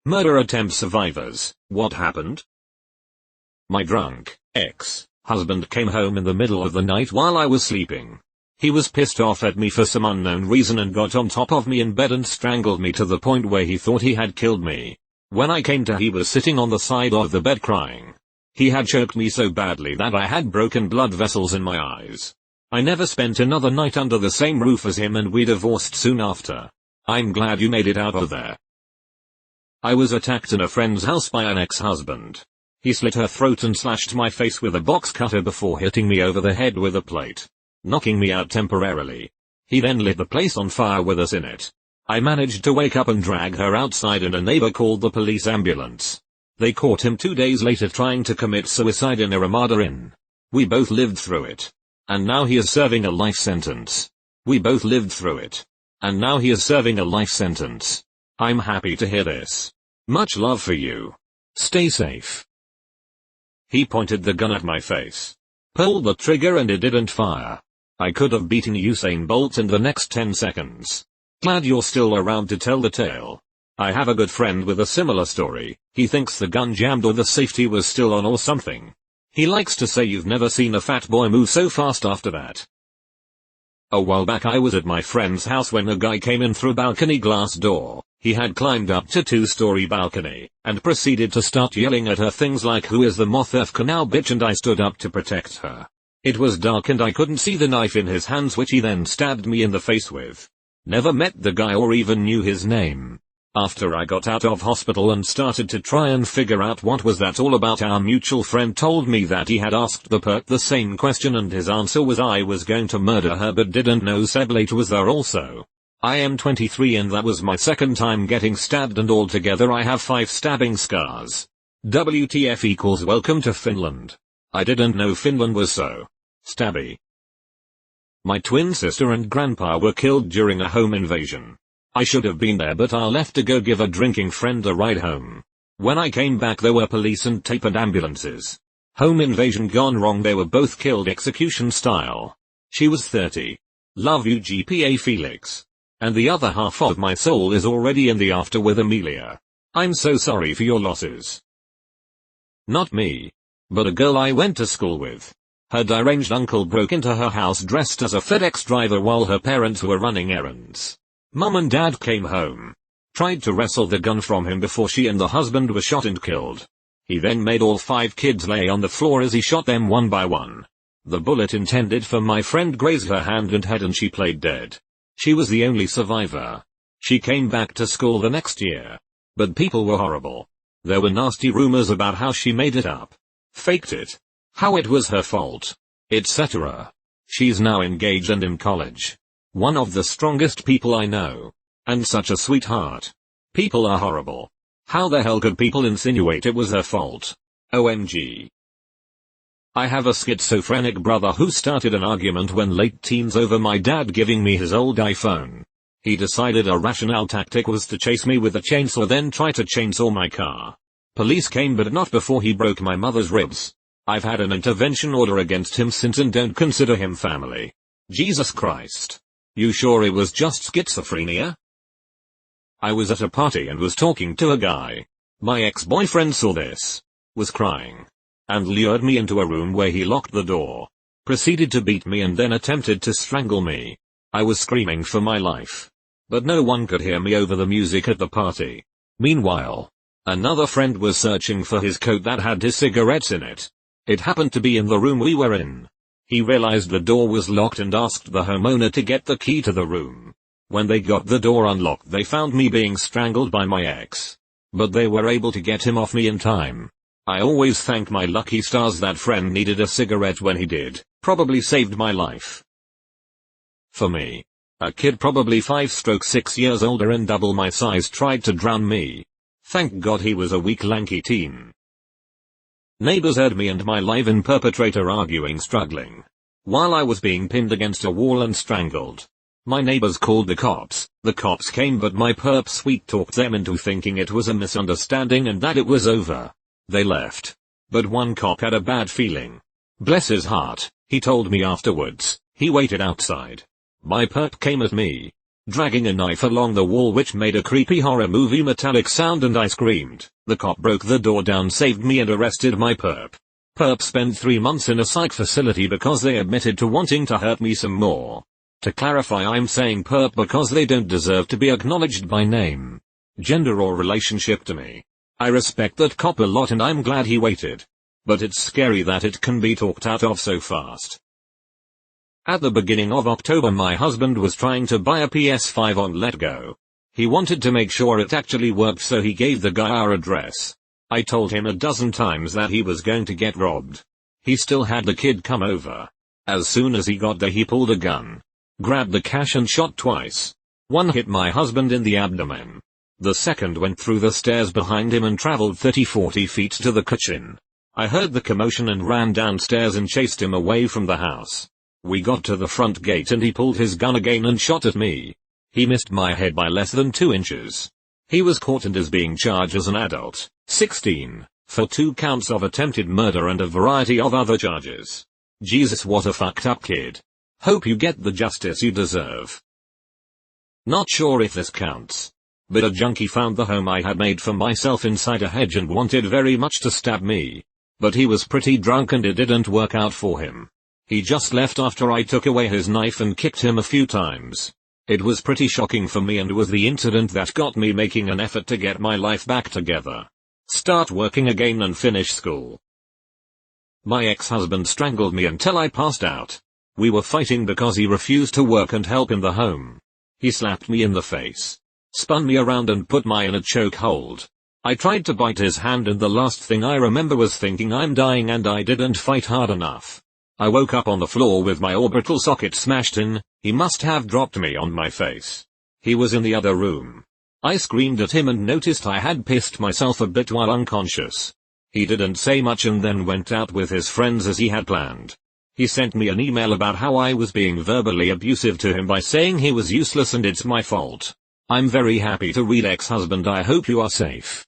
Murder attempt survivors, what happened? My drunk ex-husband came home in the middle of the night while I was sleeping. He was pissed off at me for some unknown reason and got on top of me in bed and strangled me to the point where he thought he had killed me. When I came to, he was sitting on the side of the bed crying. He had choked me so badly that I had broken blood vessels in my eyes. I never spent another night under the same roof as him and we divorced soon after. I'm glad you made it out of there. I was attacked in a friend's house by an ex-husband. He slit her throat and slashed my face with a box cutter before hitting me over the head with a plate, knocking me out temporarily. He then lit the place on fire with us in it. I managed to wake up and drag her outside and a neighbor called the police ambulance. They caught him 2 days later trying to commit suicide in a Ramada Inn. We both lived through it. And now he is serving a life sentence. We both lived through it. And now he is serving a life sentence. I'm happy to hear this. Much love for you. Stay safe. He pointed the gun at my face. Pulled the trigger and it didn't fire. I could have beaten Usain Bolt in the next 10 seconds. Glad you're still around to tell the tale. I have a good friend with a similar story. He thinks the gun jammed or the safety was still on or something. He likes to say you've never seen a fat boy move so fast after that. A while back I was at my friend's house when a guy came in through a balcony glass door. He had climbed up to 2-story balcony, and proceeded to start yelling at her things like who is the moth f***er now bitch, and I stood up to protect her. It was dark and I couldn't see the knife in his hands which he then stabbed me in the face with. Never met the guy or even knew his name. After I got out of hospital and started to try and figure out what was that all about, our mutual friend told me that he had asked the perp the same question and his answer was I was going to murder her but didn't know Seblate was there also. I am 23 and that was my second time getting stabbed and altogether I have 5 stabbing scars. WTF equals welcome to Finland. I didn't know Finland was so stabby. My twin sister and grandpa were killed during a home invasion. I should have been there but I left to go give a drinking friend a ride home. When I came back there were police and tape and ambulances. Home invasion gone wrong, they were both killed execution style. She was 30. Love you GPA Felix. And the other half of my soul is already in the after with Amelia. I'm so sorry for your losses. Not me. But a girl I went to school with. Her deranged uncle broke into her house dressed as a FedEx driver while her parents were running errands. Mom and dad came home. Tried to wrestle the gun from him before she and the husband were shot and killed. He then made all 5 kids lay on the floor as he shot them one by one. The bullet intended for my friend grazed her hand and head and she played dead. She was the only survivor. She came back to school the next year. But people were horrible. There were nasty rumors about how she made it up. Faked it. How it was her fault. Etc. She's now engaged and in college. One of the strongest people I know. And such a sweetheart. People are horrible. How the hell could people insinuate it was her fault? OMG. I have a schizophrenic brother who started an argument when late teens over my dad giving me his old iPhone. He decided a rational tactic was to chase me with a chainsaw then try to chainsaw my car. Police came but not before he broke my mother's ribs. I've had an intervention order against him since and don't consider him family. Jesus Christ. You sure it was just schizophrenia? I was at a party and was talking to a guy. My ex-boyfriend saw this. Was crying. And lured me into a room where he locked the door. Proceeded to beat me and then attempted to strangle me. I was screaming for my life. But no one could hear me over the music at the party. Meanwhile, another friend was searching for his coat that had his cigarettes in it. It happened to be in the room we were in. He realized the door was locked and asked the homeowner to get the key to the room. When they got the door unlocked they found me being strangled by my ex. But they were able to get him off me in time. I always thank my lucky stars that friend needed a cigarette when he did. Probably saved my life. For me. A kid probably 5-6 years older and double my size tried to drown me. Thank God he was a weak lanky teen. Neighbors heard me and my live-in perpetrator arguing struggling. While I was being pinned against a wall and strangled. My neighbors called the cops came but my perp sweet-talked them into thinking it was a misunderstanding and that it was over. They left. But one cop had a bad feeling. Bless his heart, he told me afterwards, he waited outside. My perp came at me. dragging a knife along the wall which made a creepy horror movie metallic sound, and I screamed. The cop broke the door down, saved me and arrested my perp. Perp spent 3 months in a psych facility because they admitted to wanting to hurt me some more. To clarify, I'm saying perp because they don't deserve to be acknowledged by name, gender or relationship to me. I respect that cop a lot and I'm glad he waited. But it's scary that it can be talked out of so fast. At the beginning of October, my husband was trying to buy a PS5 on Letgo. He wanted to make sure it actually worked, so he gave the guy our address. I told him a dozen times that he was going to get robbed. He still had the kid come over. As soon as he got there, he pulled a gun, grabbed the cash and shot twice. One hit my husband in the abdomen. The second went through the stairs behind him and traveled 30-40 feet to the kitchen. I heard the commotion and ran downstairs and chased him away from the house. We got to the front gate and he pulled his gun again and shot at me. He missed my head by less than 2 inches. He was caught and is being charged as an adult, 16, for 2 counts of attempted murder and a variety of other charges. Jesus, what a fucked up kid. Hope you get the justice you deserve. Not sure if this counts, but a junkie found the home I had made for myself inside a hedge and wanted very much to stab me. But he was pretty drunk and it didn't work out for him. He just left after I took away his knife and kicked him a few times. It was pretty shocking for me and was the incident that got me making an effort to get my life back together, start working again and finish school. My ex-husband strangled me until I passed out. We were fighting because he refused to work and help in the home. He slapped me in the face, spun me around and put me in a chokehold. I tried to bite his hand and the last thing I remember was thinking I'm dying and I didn't fight hard enough. I woke up on the floor with my orbital socket smashed in. He must have dropped me on my face. He was in the other room. I screamed at him and noticed I had pissed myself a bit while unconscious. He didn't say much and then went out with his friends as he had planned. He sent me an email about how I was being verbally abusive to him by saying he was useless and it's my fault. I'm very happy to read, ex-husband, I hope you are safe.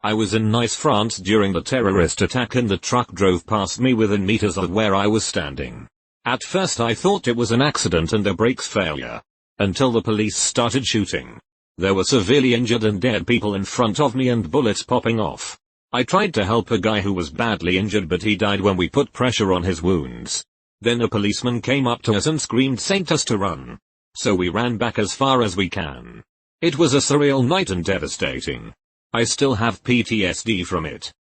I was in Nice, France during the terrorist attack and the truck drove past me within meters of where I was standing. At first I thought it was an accident and a brakes failure, until the police started shooting. There were severely injured and dead people in front of me and bullets popping off. I tried to help a guy who was badly injured but he died when we put pressure on his wounds. Then a policeman came up to us and screamed, sent us to run. So we ran back as far as we can. It was a surreal night and devastating. I still have PTSD from it.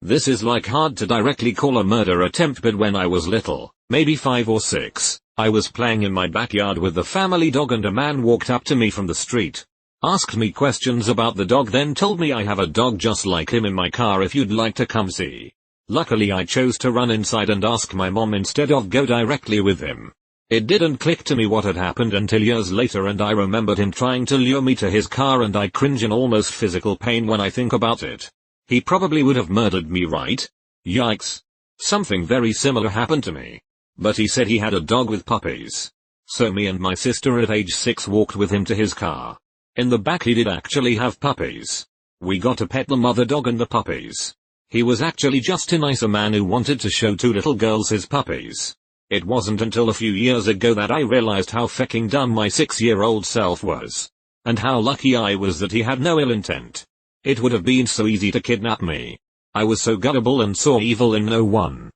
This is like hard to directly call a murder attempt, but when I was little, maybe 5 or 6, I was playing in my backyard with the family dog and a man walked up to me from the street, asked me questions about the dog, then told me I have a dog just like him in my car if you'd like to come see. Luckily I chose to run inside and ask my mom instead of go directly with him. It didn't click to me what had happened until years later, and I remembered him trying to lure me to his car and I cringe in almost physical pain when I think about it. He probably would have murdered me, right? Yikes. Something very similar happened to me. But he said he had a dog with puppies. So me and my sister at age 6 walked with him to his car. In the back he did actually have puppies. We got to pet the mother dog and the puppies. He was actually just a nicer man who wanted to show 2 little girls his puppies. It wasn't until a few years ago that I realized how fucking dumb my 6-year-old self was. And how lucky I was that he had no ill intent. It would have been so easy to kidnap me. I was so gullible and saw evil in no one.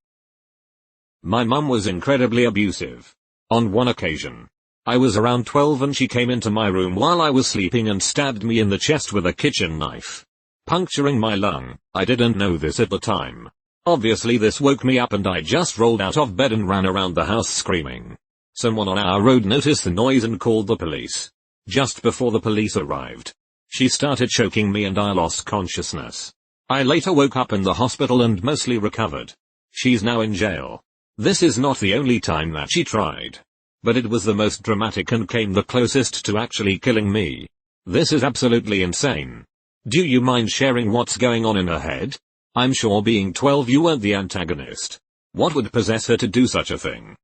My mum was incredibly abusive. On one occasion, I was around 12 and she came into my room while I was sleeping and stabbed me in the chest with a kitchen knife, puncturing my lung. I didn't know this at the time. Obviously this woke me up and I just rolled out of bed and ran around the house screaming. Someone on our road noticed the noise and called the police. Just before the police arrived, she started choking me and I lost consciousness. I later woke up in the hospital and mostly recovered. She's now in jail. This is not the only time that she tried, but it was the most dramatic and came the closest to actually killing me. This is absolutely insane. Do you mind sharing what's going on in her head? I'm sure being 12 you weren't the antagonist. What would possess her to do such a thing?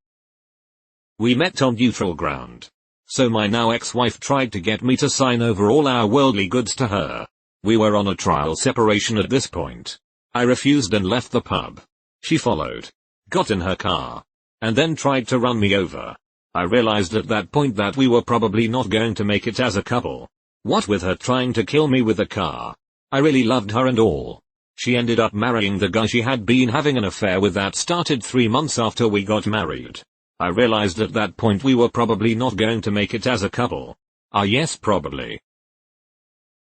We met on neutral ground. So my now ex-wife tried to get me to sign over all our worldly goods to her. We were on a trial separation at this point. I refused and left the pub. She followed, got in her car, and then tried to run me over. I realized at that point that we were probably not going to make it as a couple. What with her trying to kill me with a car. I really loved her and all. She ended up marrying the guy she had been having an affair with that started 3 months after we got married. I realized at that point we were probably not going to make it as a couple. Yes, probably.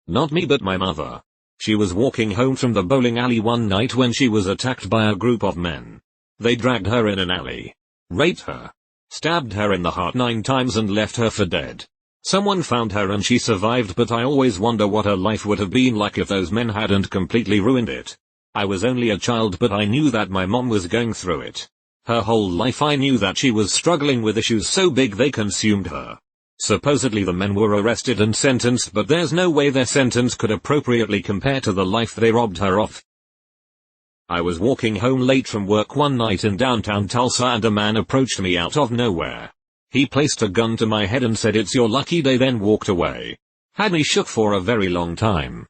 Not me but my mother. She was walking home from the bowling alley one night when she was attacked by a group of men. They dragged her in an alley, raped her, stabbed her in the heart 9 times and left her for dead. Someone found her and she survived, but I always wonder what her life would have been like if those men hadn't completely ruined it. I was only a child, but I knew that my mom was going through it. Her whole life I knew that she was struggling with issues so big they consumed her. Supposedly the men were arrested and sentenced, but there's no way their sentence could appropriately compare to the life they robbed her of. I was walking home late from work one night in downtown Tulsa and a man approached me out of nowhere. He placed a gun to my head and said, "It's your lucky day," then walked away. Had me shook for a very long time.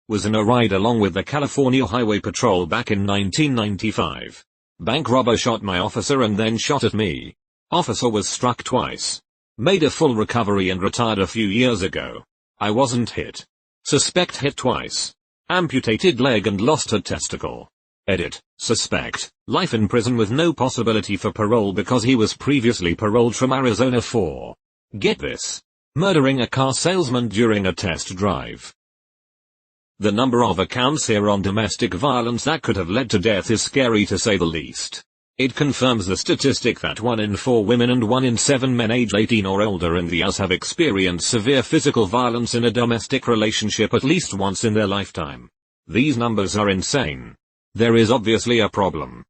Was in a ride along with the California Highway Patrol back in 1995. Bank robber shot my officer and then shot at me. Officer was struck twice. Made a full recovery and retired a few years ago. I wasn't hit. Suspect hit twice. Amputated leg and lost a testicle. Edit. Suspect. Life in prison with no possibility for parole because he was previously paroled from Arizona for, get this, murdering a car salesman during a test drive. The number of accounts here on domestic violence that could have led to death is scary to say the least. It confirms the statistic that 1 in 4 women and 1 in 7 men age 18 or older in the US have experienced severe physical violence in a domestic relationship at least once in their lifetime. These numbers are insane. There is obviously a problem.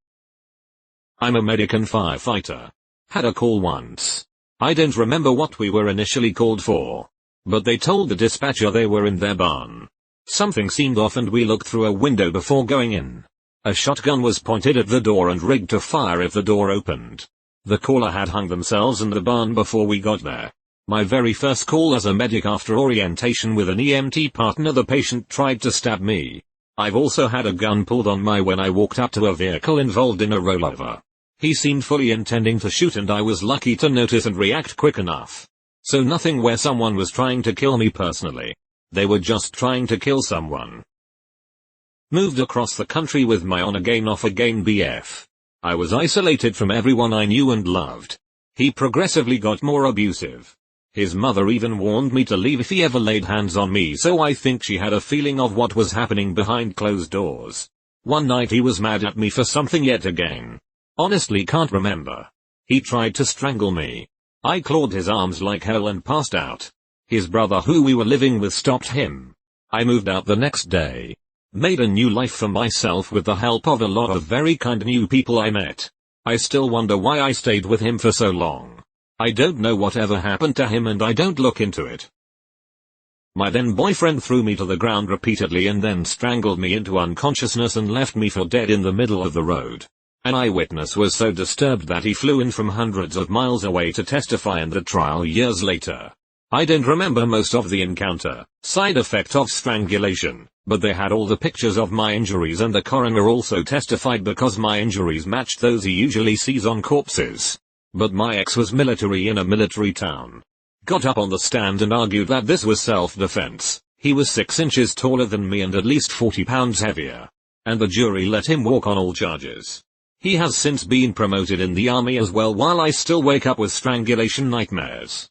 I'm a medic and firefighter. Had a call once. I don't remember what we were initially called for, but they told the dispatcher they were in their barn. Something seemed off and we looked through a window before going in. A shotgun was pointed at the door and rigged to fire if the door opened. The caller had hung themselves in the barn before we got there. My very first call as a medic after orientation with an EMT partner, the patient tried to stab me. I've also had a gun pulled on me when I walked up to a vehicle involved in a rollover. He seemed fully intending to shoot and I was lucky to notice and react quick enough. So nothing where someone was trying to kill me personally. They were just trying to kill someone. Moved across the country with my on again off again BF. I was isolated from everyone I knew and loved. He progressively got more abusive. His mother even warned me to leave if he ever laid hands on me, so I think she had a feeling of what was happening behind closed doors. One night he was mad at me for something yet again. Honestly can't remember. He tried to strangle me. I clawed his arms like hell and passed out. His brother who we were living with stopped him. I moved out the next day. Made a new life for myself with the help of a lot of very kind new people I met. I still wonder why I stayed with him for so long. I don't know whatever happened to him and I don't look into it. My then boyfriend threw me to the ground repeatedly and then strangled me into unconsciousness and left me for dead in the middle of the road. An eyewitness was so disturbed that he flew in from hundreds of miles away to testify in the trial years later. I don't remember most of the encounter, side effect of strangulation, but they had all the pictures of my injuries and the coroner also testified because my injuries matched those he usually sees on corpses. But my ex was military in a military town. Got up on the stand and argued that this was self-defense. He was 6 inches taller than me and at least 40 pounds heavier. And the jury let him walk on all charges. He has since been promoted in the army as well while I still wake up with strangulation nightmares.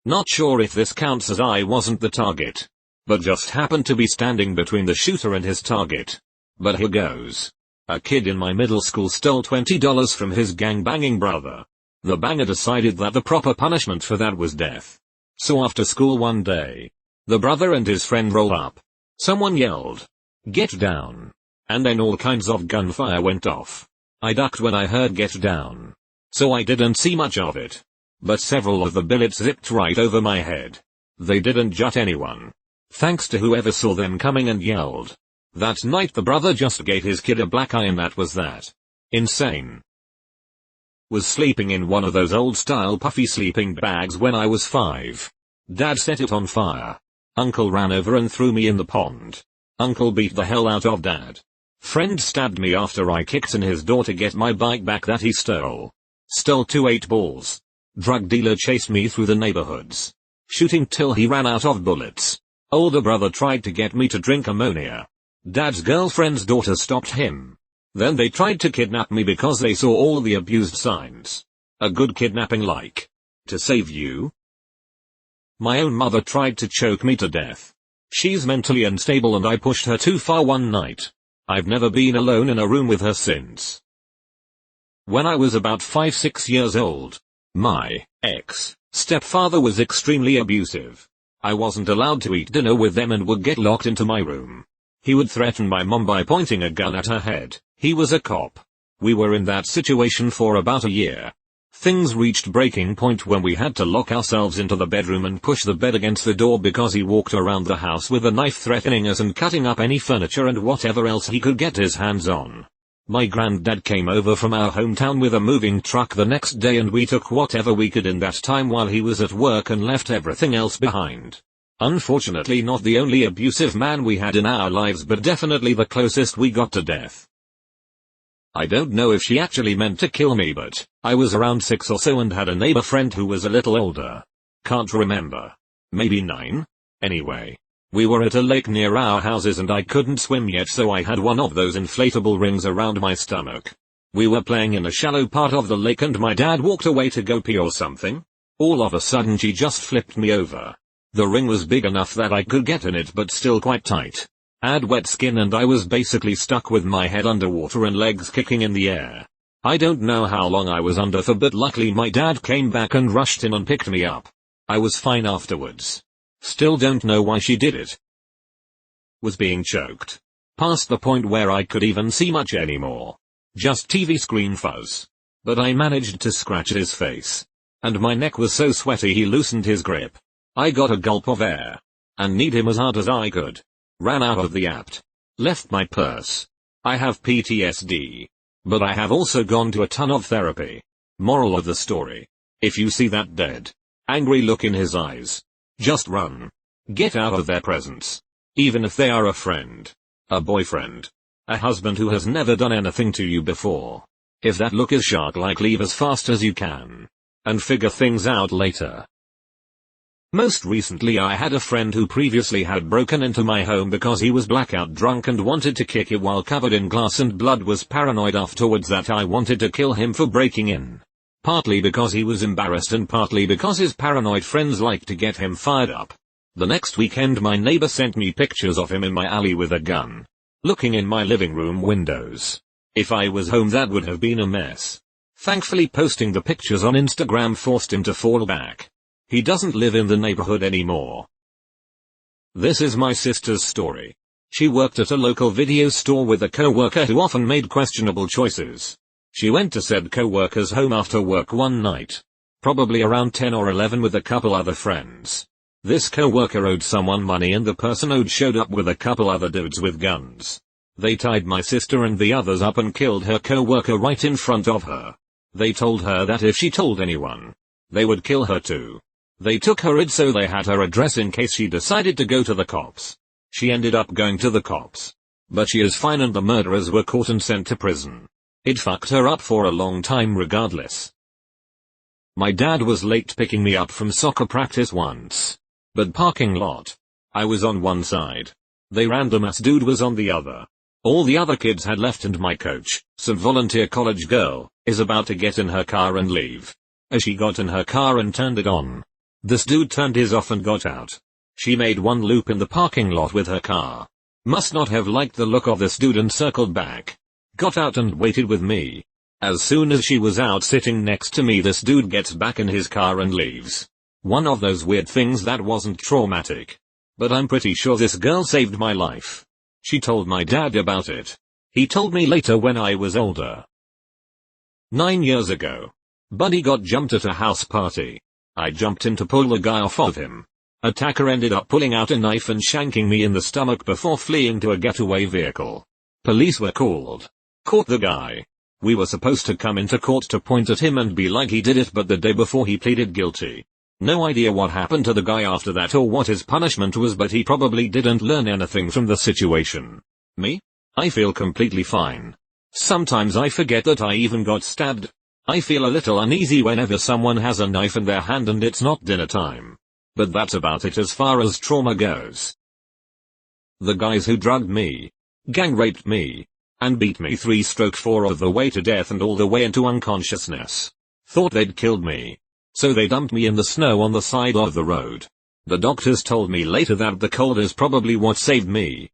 Not sure if this counts as I wasn't the target, but just happened to be standing between the shooter and his target. But here goes. A kid in my middle school stole $20 from his gang-banging brother. The banger decided that the proper punishment for that was death. So after school one day, the brother and his friend roll up. Someone yelled, "Get down." And then all kinds of gunfire went off. I ducked when I heard "get down." So I didn't see much of it. But several of the bullets zipped right over my head. They didn't jut anyone. Thanks to whoever saw them coming and yelled. That night the brother just gave his kid a black eye and that was that. Insane. Was sleeping in one of those old style puffy sleeping bags when I was 5. Dad set it on fire. Uncle ran over and threw me in the pond. Uncle beat the hell out of Dad. Friend stabbed me after I kicked in his door to get my bike back that he stole. Stole 2 8-balls. Drug dealer chased me through the neighborhoods. Shooting till he ran out of bullets. Older brother tried to get me to drink ammonia. Dad's girlfriend's daughter stopped him. Then they tried to kidnap me because they saw all the abused signs. A good kidnapping like. To save you? My own mother tried to choke me to death. She's mentally unstable and I pushed her too far one night. I've never been alone in a room with her since. When I was about 5-6 years old, my ex-stepfather was extremely abusive. I wasn't allowed to eat dinner with them and would get locked into my room. He would threaten my mom by pointing a gun at her head. He was a cop. We were in that situation for about a year. Things reached breaking point when we had to lock ourselves into the bedroom and push the bed against the door because he walked around the house with a knife threatening us and cutting up any furniture and whatever else he could get his hands on. My granddad came over from our hometown with a moving truck the next day and we took whatever we could in that time while he was at work and left everything else behind. Unfortunately not the only abusive man we had in our lives but definitely the closest we got to death. I don't know if she actually meant to kill me but I was around 6 or so and had a neighbor friend who was a little older. Can't remember. Maybe 9? Anyway. We were at a lake near our houses and I couldn't swim yet so I had one of those inflatable rings around my stomach. We were playing in a shallow part of the lake and my dad walked away to go pee or something. All of a sudden she just flipped me over. The ring was big enough that I could get in it but still quite tight. Add wet skin and I was basically stuck with my head underwater and legs kicking in the air. I don't know how long I was under for but luckily my dad came back and rushed in and picked me up. I was fine afterwards. Still don't know why she did it. Was being choked. Past the point where I could even see much anymore. Just TV screen fuzz. But I managed to scratch his face. And my neck was so sweaty he loosened his grip. I got a gulp of air. And kneed him as hard as I could. Ran out of the apt. Left my purse. I have PTSD. But I have also gone to a ton of therapy. Moral of the story. If you see that dead, angry look in his eyes, just run. Get out of their presence. Even if they are a friend, a boyfriend, a husband who has never done anything to you before. If that look is shark-like, leave as fast as you can. And figure things out later. Most recently I had a friend who previously had broken into my home because he was blackout drunk and wanted to kick it while covered in glass and blood, was paranoid afterwards that I wanted to kill him for breaking in. Partly because he was embarrassed and partly because his paranoid friends liked to get him fired up. The next weekend my neighbor sent me pictures of him in my alley with a gun, looking in my living room windows. If I was home that would have been a mess. Thankfully posting the pictures on Instagram forced him to fall back. He doesn't live in the neighborhood anymore. This is my sister's story. She worked at a local video store with a co-worker who often made questionable choices. She went to said co-worker's home after work one night. Probably around 10 or 11 with a couple other friends. This co-worker owed someone money and the person owed showed up with a couple other dudes with guns. They tied my sister and the others up and killed her co-worker right in front of her. They told her that if she told anyone, they would kill her too. They took her ID so they had her address in case she decided to go to the cops. She ended up going to the cops. But she is fine and the murderers were caught and sent to prison. It fucked her up for a long time regardless. My dad was late picking me up from soccer practice once. But parking lot. I was on one side. The random ass dude was on the other. All the other kids had left and my coach, some volunteer college girl, is about to get in her car and leave. As she got in her car and turned it on, this dude turned his off and got out. She made one loop in the parking lot with her car. Must not have liked the look of this dude and circled back. Got out and waited with me. As soon as she was out sitting next to me, this dude gets back in his car and leaves. One of those weird things that wasn't traumatic. But I'm pretty sure this girl saved my life. She told my dad about it. He told me later when I was older. 9 years ago. Buddy got jumped at a house party. I jumped in to pull the guy off of him. Attacker ended up pulling out a knife and shanking me in the stomach before fleeing to a getaway vehicle. Police were called. Caught the guy. We were supposed to come into court to point at him and be like he did it, but the day before he pleaded guilty. No idea what happened to the guy after that or what his punishment was, but he probably didn't learn anything from the situation. Me? I feel completely fine. Sometimes I forget that I even got stabbed. I feel a little uneasy whenever someone has a knife in their hand and it's not dinner time. But that's about it as far as trauma goes. The guys who drugged me, gang raped me, and beat me 3/4 of the way to death and all the way into unconsciousness, thought they'd killed me. So they dumped me in the snow on the side of the road. The doctors told me later that the cold is probably what saved me.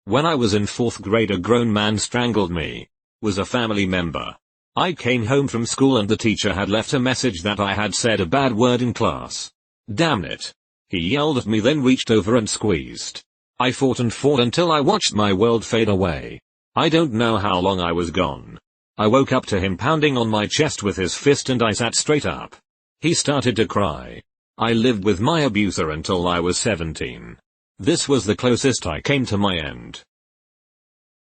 When I was in 4th grade, a grown man strangled me. Was a family member. I came home from school and the teacher had left a message that I had said a bad word in class. Damn it. He yelled at me, then reached over and squeezed. I fought and fought until I watched my world fade away. I don't know how long I was gone. I woke up to him pounding on my chest with his fist and I sat straight up. He started to cry. I lived with my abuser until I was 17. This was the closest I came to my end.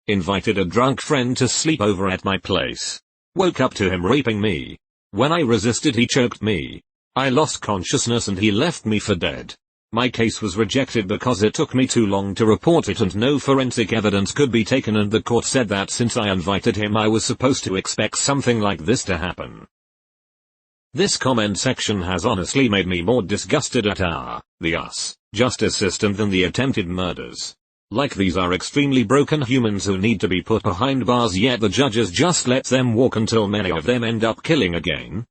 Invited a drunk friend to sleep over at my place. Woke up to him raping me. When I resisted, he choked me. I lost consciousness and he left me for dead. My case was rejected because it took me too long to report it and no forensic evidence could be taken, and the court said that since I invited him I was supposed to expect something like this to happen. This comment section has honestly made me more disgusted at the justice system than the attempted murders. Like, these are extremely broken humans who need to be put behind bars, yet the judges just let them walk until many of them end up killing again.